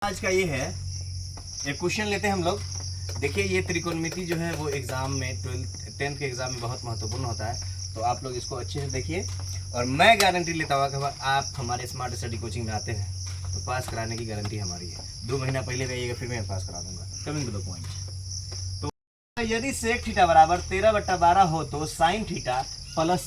आज का ये है, एक क्वेश्चन लेते हैं हम लोग। देखिए ये त्रिकोणमिति जो है वो एग्जाम में 10th के एग्जाम में बहुत महत्वपूर्ण होता है, तो आप लोग इसको अच्छे से देखिए। और मैं गारंटी लेता हूँ कि आप हमारे स्मार्ट स्टडी कोचिंग में आते हैं तो पास कराने की गारंटी हमारी है। 2 महीना पहले भी आइएगा, फिर मैं पास करा दूंगा। Coming to the point. तो यदि सेक थीटा बराबर 13/12 हो तो sine theta plus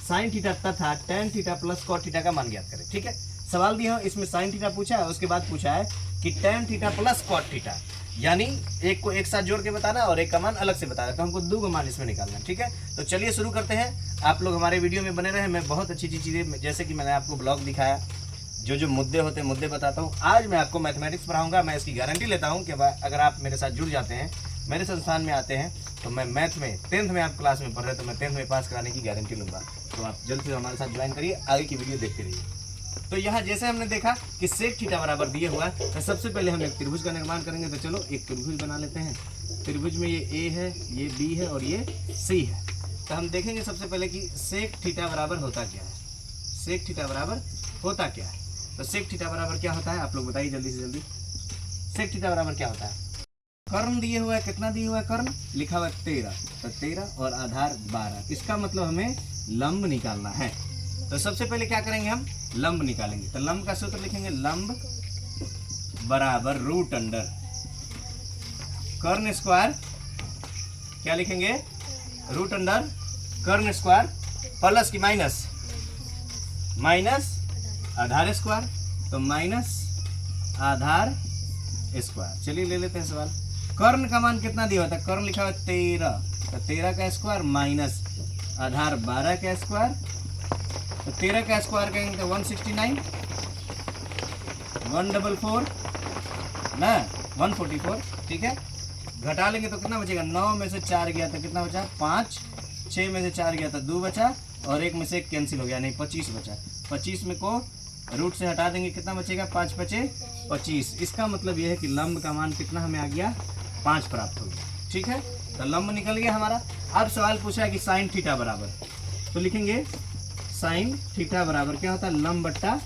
sine theta तथा tan theta plus cot theta का मान ज्ञात करें। ठीक है, सवाल दिया है, इसमें साइन थीटा पूछा है, उसके बाद पूछा है कि tan theta plus cot theta, यानी एक को एक साथ जोड़ के बताना और एक का मान अलग से बताना। तो हमको 2 मान इसमें निकालना है। ठीक है, तो चलिए शुरू करते हैं। आप लोग हमारे वीडियो में बने रहे। मैं बहुत अच्छी चीज़ें, जैसे कि मैंने आपको ब्लॉग दिखाया, जो मुद्दे होते हैं मुद्दे बताता हूँ। आज मैं आपको मैथमेटिक्स पढ़ाऊंगा। मैं इसकी गारंटी लेता हूँ कि अगर आप मेरे साथ जुड़ जाते हैं, मेरे संस्थान में आते हैं, तो मैं मैथ में 10th में आप क्लास में पढ़ रहे, तो मैं 10th में पास कराने की गारंटी लूँगा। तो आप जल्द से हमारे साथ ज्वाइन करिए, आगे की वीडियो देखते रहिए। तो यहाँ जैसे हमने देखा कि सेक थीटा बराबर दिए हुआ है, तो सबसे पहले हम एक त्रिभुज का निर्माण करेंगे। तो चलो एक त्रिभुज बना लेते हैं। त्रिभुज में ये ए है, ये बी है और ये सी है। तो हम देखेंगे सबसे पहले कि सेक थीटा बराबर होता क्या है। सेक थीटा बराबर होता क्या है? तो सेक थीटा बराबर क्या होता है, आप लोग बताइए जल्दी से जल्दी। सेक थीटा बराबर क्या होता है? कर्ण दिए हुआ है, कितना दिए हुआ है कर्ण? लिखा हुआ है 13, तो 13 और आधार 12। इसका मतलब हमें लंब निकालना है। तो सबसे पहले क्या करेंगे, हम लंब निकालेंगे। तो लंब का सूत्र लिखेंगे, लंब बराबर रूट अंडर कर्ण स्क्वायर, क्या लिखेंगे, रूट अंडर कर्ण स्क्वायर प्लस की माइनस आधार स्क्वायर, तो माइनस आधार स्क्वायर। चलिए ले लेते हैं सवाल। कर्ण का मान कितना दिया होता है? कर्ण लिखा हुआ है 13, तो 13 का स्क्वायर माइनस आधार 12 का स्क्वायर, तो 13 का स्क्वायर कहेंगे तो 169, 144 ना 144। ठीक है, घटा लेंगे तो कितना बचेगा? 9 में से 4 गया तो कितना बचा? 5। 6 में से 4 गया तो 2 बचा, और 1 में से 1 कैंसिल हो गया, नहीं 25 बचा। 25 में को रूट से हटा देंगे, कितना बचेगा? 5 5 25। इसका मतलब यह है कि लंब का मान कितना हमें आ गया? 5 प्राप्त हो गया। ठीक है, तो लंब निकल गया हमारा। अब सवाल पूछा है कि साइन थीटा बराबर, तो लिखेंगे साइन थीटा बराबर क्या होता है? लंब बट्टा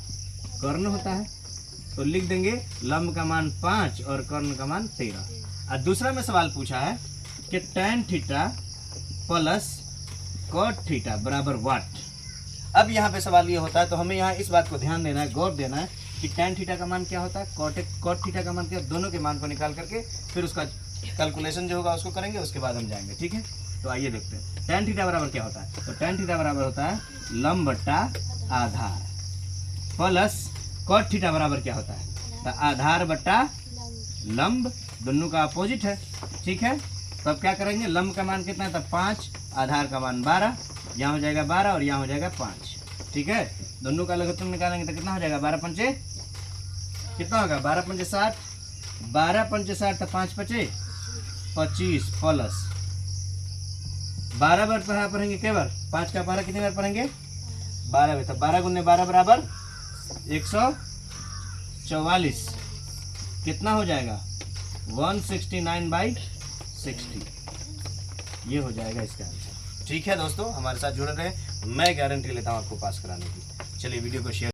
कर्ण होता है। तो लिख देंगे लंब का मान 5 और कर्ण का मान 13। और दूसरा में सवाल पूछा है कि tan theta plus cot theta बराबर व्हाट। अब यहाँ पे सवाल ये होता है, तो हमें यहाँ इस बात को ध्यान देना है, गौर देना है कि टेन थीटा का मान क्या होता है, कॉट थीटा का मान क्या, दोनों के मान को निकाल करके फिर उसका कैलकुलेशन जो होगा उसको करेंगे, उसके बाद हम जाएंगे। ठीक है, तो आइए देखते हैं टेन थीटा बराबर क्या होता है। तो टेन थीटा बराबर होता है लंब बट्टा आधार, प्लस कॉट थीटा बराबर क्या होता है? तो आधार बट्टा लंब, दोनों का अपोजिट है। ठीक है, तो अब क्या करेंगे, लंब का मान कितना है? तो 5, आधार का मान 12, यहाँ हो जाएगा 12 और यहाँ हो जाएगा 5। ठीक है, दोनों का लघुत्तम निकालेंगे तो कितना हो जाएगा? 12 पंचे कितना होगा? 12 पंचे 60, 12 पंचे 60, तो 5 5 25 प्लस 12 बार पढ़ेंगे, कई बार? 5 का 12 कितनी बार पढ़ेंगे? 12 बार। तो 12 गुने 12 बराबर 144, कितना हो जाएगा? 169/60। ये हो जाएगा इसका आंसर। ठीक है दोस्तों, हमारे साथ जुड़े रहे। मैं गारंटी लेता हूँ आपको पास कराने की। चलिए वीडियो को शेयर